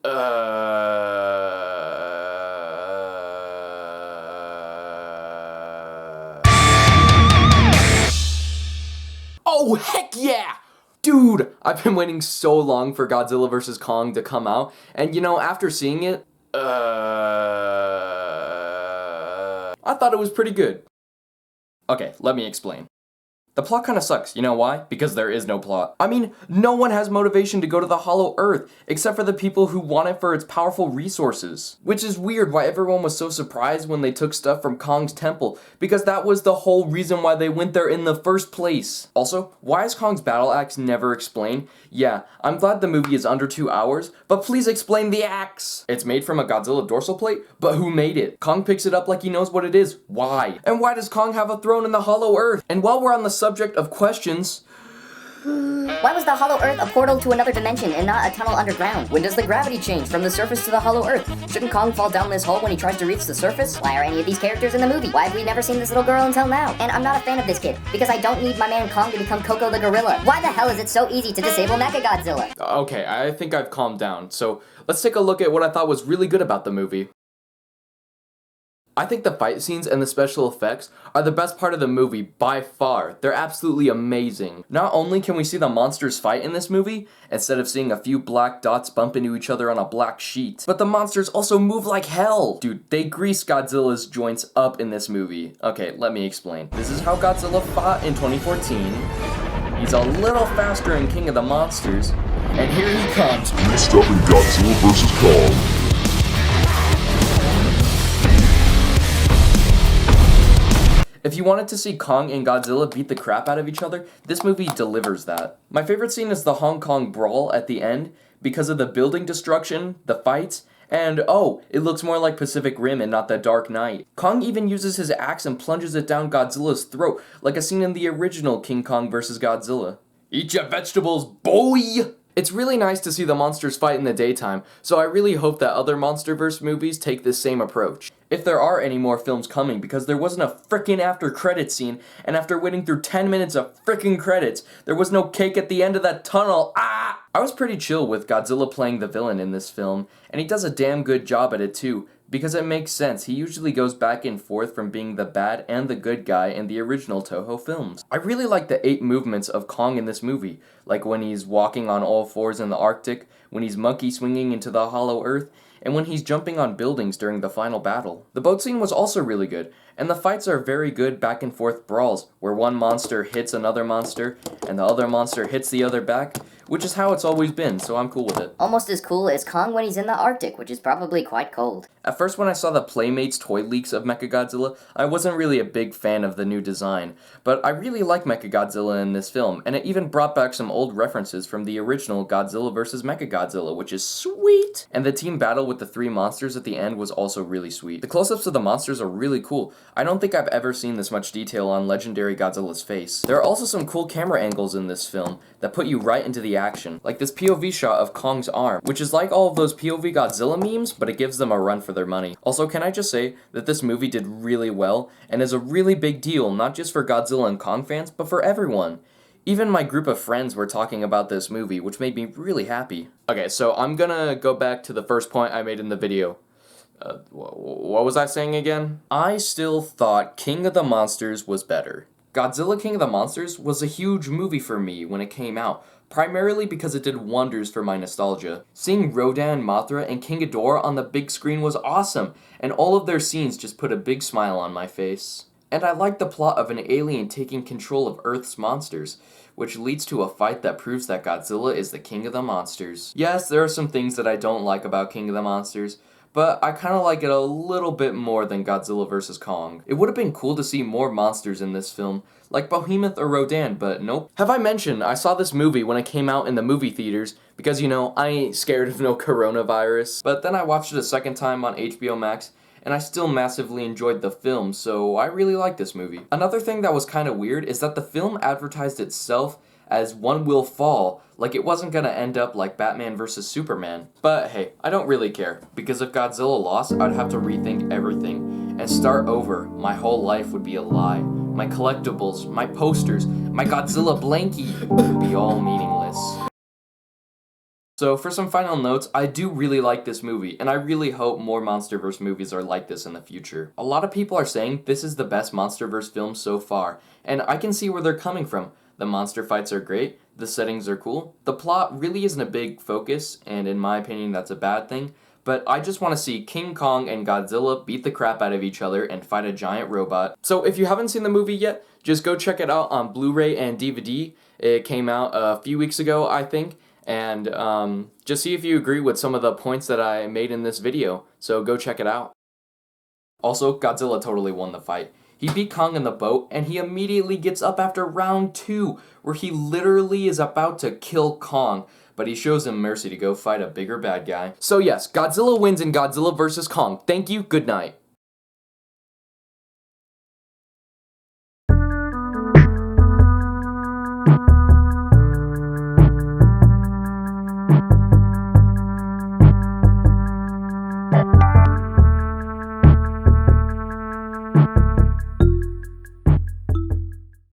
Oh, heck yeah! Dude, I've been waiting so long for Godzilla vs. Kong to come out, and after seeing it, I thought it was pretty good. Okay, let me explain. The plot kinda sucks, you know why? Because there is no plot. I mean, no one has motivation to go to the Hollow Earth, except for the people who want it for its powerful resources. Which is weird why everyone was so surprised when they took stuff from Kong's temple, because that was the whole reason why they went there in the first place. Also, why is Kong's battle axe never explained? Yeah, I'm glad the movie is under 2 hours, but please explain the axe! It's made from a Godzilla dorsal plate, but who made it? Kong picks it up like he knows what it is. Why? And why does Kong have a throne in the Hollow Earth? And while we're on the subject of questions, why was the Hollow Earth a portal to another dimension and not a tunnel underground? When does the gravity change from the surface to the Hollow Earth? Shouldn't Kong fall down this hole when he tries to reach the surface? Why are any of these characters in the movie? Why have we never seen this little girl until now? And I'm not a fan of this kid, because I don't need my man Kong to become Coco the gorilla. Why the hell is it so easy to disable Mechagodzilla? Okay, I think I've calmed down, so let's take a look at what I thought was really good about the movie. I think the fight scenes and the special effects are the best part of the movie by far. They're absolutely amazing. Not only can we see the monsters fight in this movie, instead of seeing a few black dots bump into each other on a black sheet, but the monsters also move like hell. Dude, they grease Godzilla's joints up in this movie. Okay, let me explain. This is how Godzilla fought in 2014. He's a little faster in King of the Monsters, and here he comes. Next up in Godzilla vs. Kong. If you wanted to see Kong and Godzilla beat the crap out of each other, this movie delivers that. My favorite scene is the Hong Kong brawl at the end because of the building destruction, the fights, and oh, it looks more like Pacific Rim and not the Dark Knight. Kong even uses his axe and plunges it down Godzilla's throat, like a scene in the original King Kong vs. Godzilla. Eat your vegetables, boy! It's really nice to see the monsters fight in the daytime, so I really hope that other MonsterVerse movies take this same approach. If there are any more films coming, because there wasn't a frickin' after credits scene, and after waiting through 10 minutes of frickin' credits, there was no cake at the end of that tunnel. Ah! I was pretty chill with Godzilla playing the villain in this film, and he does a damn good job at it too, because it makes sense. He usually goes back and forth from being the bad and the good guy in the original Toho films. I really like the 8 movements of Kong in this movie, like when he's walking on all fours in the Arctic, when he's monkey swinging into the Hollow Earth, and when he's jumping on buildings during the final battle. The boat scene was also really good, and the fights are very good back and forth brawls, where one monster hits another monster, and the other monster hits the other back, which is how it's always been, so I'm cool with it. Almost as cool as Kong when he's in the Arctic, which is probably quite cold. At first when I saw the Playmates toy leaks of Mechagodzilla, I wasn't really a big fan of the new design, but I really like Mechagodzilla in this film, and it even brought back some old references from the original Godzilla vs. Mechagodzilla, which is sweet! And the team battle with the 3 monsters at the end was also really sweet. The close-ups of the monsters are really cool. I don't think I've ever seen this much detail on legendary Godzilla's face. There are also some cool camera angles in this film that put you right into the action, like this POV shot of Kong's arm, which is like all of those POV Godzilla memes, but it gives them a run for their money. Also, can I just say that this movie did really well, and is a really big deal, not just for Godzilla and Kong fans, but for everyone. Even my group of friends were talking about this movie, which made me really happy. Okay, so I'm gonna go back to the first point I made in the video. What was I saying again? I still thought King of the Monsters was better. Godzilla King of the Monsters was a huge movie for me when it came out, primarily because it did wonders for my nostalgia. Seeing Rodan, Mothra, and King Ghidorah on the big screen was awesome, and all of their scenes just put a big smile on my face. And I liked the plot of an alien taking control of Earth's monsters, which leads to a fight that proves that Godzilla is the king of the monsters. Yes, there are some things that I don't like about King of the Monsters, but I kinda like it a little bit more than Godzilla vs. Kong. It would have been cool to see more monsters in this film, like Behemoth or Rodan, but nope. Have I mentioned I saw this movie when it came out in the movie theaters, because I ain't scared of no coronavirus, but then I watched it a second time on HBO Max, and I still massively enjoyed the film, so I really like this movie. Another thing that was kinda weird is that the film advertised itself as one will fall, like it wasn't gonna end up like Batman vs. Superman. But hey, I don't really care, because if Godzilla lost, I'd have to rethink everything, and start over. My whole life would be a lie. My collectibles, my posters, my Godzilla blankie would be all meaningless. So for some final notes, I do really like this movie, and I really hope more MonsterVerse movies are like this in the future. A lot of people are saying this is the best MonsterVerse film so far, and I can see where they're coming from. The monster fights are great, the settings are cool, the plot really isn't a big focus, and in my opinion that's a bad thing, but I just want to see King Kong and Godzilla beat the crap out of each other and fight a giant robot. So if you haven't seen the movie yet, just go check it out on Blu-ray and DVD. It came out a few weeks ago, I think. And just see if you agree with some of the points that I made in this video, so go check it out. Also, Godzilla totally won the fight. He beat Kong in the boat, and he immediately gets up after round 2, where he literally is about to kill Kong, but he shows him mercy to go fight a bigger bad guy. So yes, Godzilla wins in Godzilla vs. Kong. Thank you, good night.